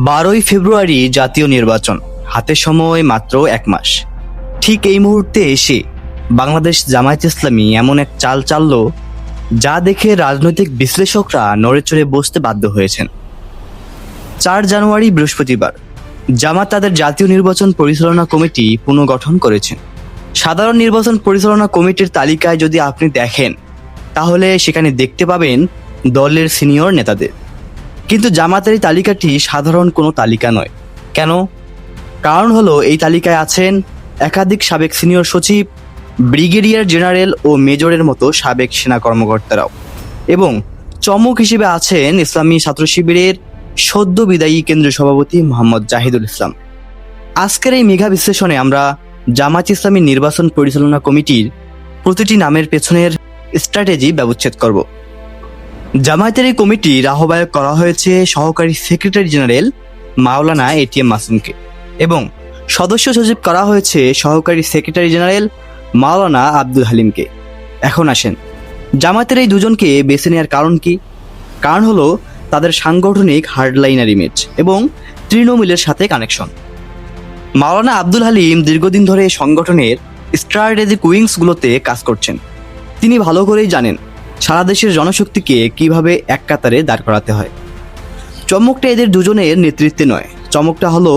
12ই ফেব্রুয়ারি জাতীয় নির্বাচন, হাতে সময় মাত্র 1 মাস। ঠিক এই মুহূর্তে এসে বাংলাদেশ জামায়াত ইসলামী এমন এক চাল চালল যা দেখে রাজনৈতিক বিশ্লেষকরা নড়েচড়ে বসতে বাধ্য হয়েছেন। 4 জানুয়ারি বৃহস্পতিবার জামাত তাদের জাতীয় নির্বাচন পরিচালনা কমিটি পুনর্গঠন করেছেন। সাধারণ নির্বাচন পরিচালনা কমিটির তালিকায় যদি আপনি দেখেন তাহলে সেখানে দেখতে পাবেন দলের সিনিয়র নেতাদের। কিন্তু জামাতের এই তালিকাটি সাধারণ কোনো তালিকা নয়। কেন? কারণ হলো এই তালিকায় আছেন একাধিক সাবেক সিনিয়র সচিব, ব্রিগেডিয়ার জেনারেল ও মেজরের মতো সাবেক সেনা কর্মকর্তারাও, এবং চমক হিসেবে আছেন ইসলামী ছাত্র শিবিরের সদ্য বিদায়ী কেন্দ্রীয় সভাপতি মোহাম্মদ জাহিদুল ইসলাম। আজকের এই মেঘা বিশ্লেষণে আমরা জামায়াত ইসলামী নির্বাচন পরিচালনা কমিটির প্রতিটি নামের পেছনের স্ট্র্যাটেজি ব্যবচ্ছেদ করব। জামায়াতের এই কমিটির আহ্বায়ক করা হয়েছে সহকারী সেক্রেটারি জেনারেল মাওলানা এটিএম মাসুমকে, এবং সদস্য সচিব করা হয়েছে সহকারী সেক্রেটারি জেনারেল মাওলানা আব্দুল হালিমকে। এখন আসেন, জামায়াতের এই দুজনকে বেছে নেওয়ার কারণ কি? কারণ হলো তাদের সাংগঠনিক হার্ডলাইনার ইমেজ এবং তৃণমূলের সাথে কানেকশন। মাওলানা আব্দুল হালিম দীর্ঘদিন ধরে সংগঠনের স্ট্র্যাটেজিক উইংসগুলোতে কাজ করছেন। তিনি ভালো করেই জানেন সারা দেশের জনশক্তিকে কিভাবে এক কাতারে দাঁড় করাতে হয়। চমকটা এদের দুজনের নেতৃত্বে নয়, চমকটা হলো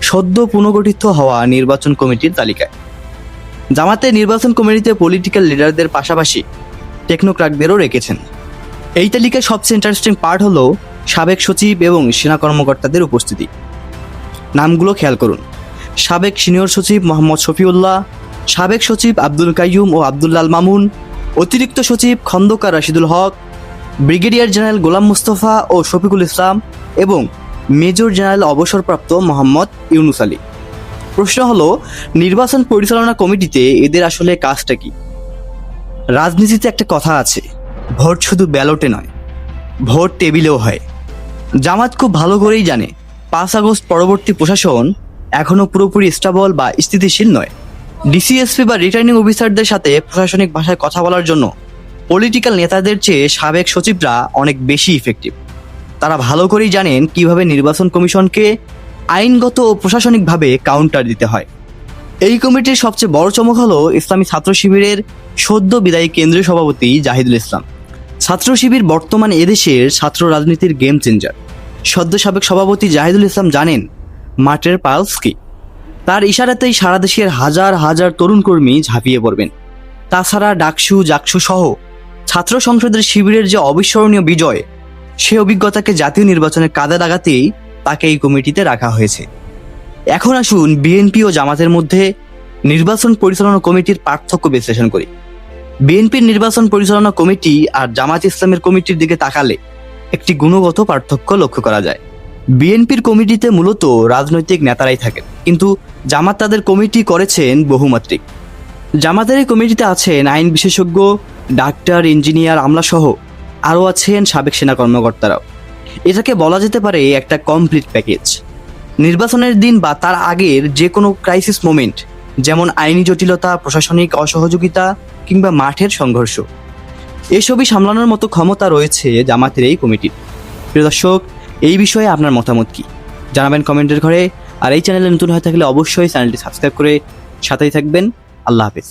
সদ্য পুনর্গঠিত হওয়া নির্বাচন কমিটির তালিকায়। জামাতের নির্বাচন কমিটিতে পলিটিক্যাল লিডারদের পাশাপাশি টেকনোক্র্যাটদেরও রেখেছেন। এই তালিকায় সবচেয়ে ইন্টারেস্টিং পার্ট হলো সাবেক সচিব এবং সেনা কর্মকর্তাদের উপস্থিতি। নামগুলো খেয়াল করুন: সাবেক সিনিয়র সচিব মোহাম্মদ শফিউল্লাহ, সাবেক সচিব আব্দুল কাইয়ুম ও আব্দুল্লাল মামুন, অতিরিক্ত সচিব খন্দকার রাশিদুল হক, ব্রিগেডিয়ার জেনারেল গোলাম মুস্তফা ও শফিকুল ইসলাম, এবং মেজর জেনারেল অবসরপ্রাপ্ত মোহাম্মদ ইউনুস আলী। প্রশ্ন হলো, নির্বাচন পরিচালনা কমিটিতে এদের আসলে কাজটা কি? রাজনীতিতে একটা কথা আছে, ভোট শুধু ব্যালটে নয়, ভোট টেবিলেও হয়। জামাত খুব ভালো করেই জানে 5 আগস্ট পরবর্তী প্রশাসন এখনও পুরোপুরি স্টেবল বা স্থিতিশীল নয়। ডিসিএসপি বা রিটার্নিং অফিসারদের সাথে প্রশাসনিক ভাষায় কথা বলার জন্য পলিটিক্যাল নেতাদের চেয়ে সাবেক সচিবরা অনেক বেশি ইফেক্টিভ। তারা ভালো করেই জানেন কিভাবে নির্বাচন কমিশনকে আইনগত ও প্রশাসনিকভাবে কাউন্টার দিতে হয়। এই কমিটির সবচেয়ে বড় চমক হলো ইসলামী ছাত্র শিবিরের সদ্য বিদায়ী কেন্দ্রীয় সভাপতি জাহিদুল ইসলাম। ছাত্র শিবির বর্তমান এদেশের ছাত্র রাজনীতির গেম চেঞ্জার। সদ্য সাবেক সভাপতি জাহিদুল ইসলাম জানেন মাঠের পালস কি। তার ইশারাতেই সারা দেশের হাজার হাজার তরুণ কর্মী ঝাঁপিয়ে পড়বেন। তাছাড়া ডাকসু জাকসু সহ ছাত্র সংসদের শিবিরের যে অবিস্মরণীয় বিজয়, সে অভিজ্ঞতাকে জাতীয় নির্বাচনের কাঁধে লাগাতেই তাকে এই কমিটিতে রাখা হয়েছে। এখন আসুন বিএনপি ও জামাতের মধ্যে নির্বাচন পরিচালনা কমিটির পার্থক্য বিশ্লেষণ করি। বিএনপির নির্বাচন পরিচালনা কমিটি আর জামাত ইসলামের কমিটির দিকে তাকালে একটি গুণগত পার্থক্য লক্ষ্য করা যায়। বিএনপির কমিটিতে মূলত রাজনৈতিক নেতারাই থাকেন, কিন্তু জামাত তাদের কমিটি করেছেন বহুমাত্রিক। জামাতের এই কমিটিতে আছেন আইন বিশেষজ্ঞ, ডাক্তার, ইঞ্জিনিয়ার, আমলাসহ আরও আছেন সাবেক সেনা কর্মকর্তারাও। এটাকে বলা যেতে পারে একটা কমপ্লিট প্যাকেজ। নির্বাচনের দিন বা তার আগের যে কোনো ক্রাইসিস মোমেন্ট, যেমন আইনি জটিলতা, প্রশাসনিক অসহযোগিতা কিংবা মাঠের সংঘর্ষ, এসবই সামলানোর মতো ক্ষমতা রয়েছে জামাতের এই কমিটির। প্রিয় দর্শক, এই বিষয়ে আপনার মতামত কি জানাবেন কমেন্টের ঘরে। আর এই চ্যানেলে নতুন হয়ে থাকলে অবশ্যই চ্যানেলটি সাবস্ক্রাইব করে সাথেই থাকবেন। আল্লাহ হাফেজ।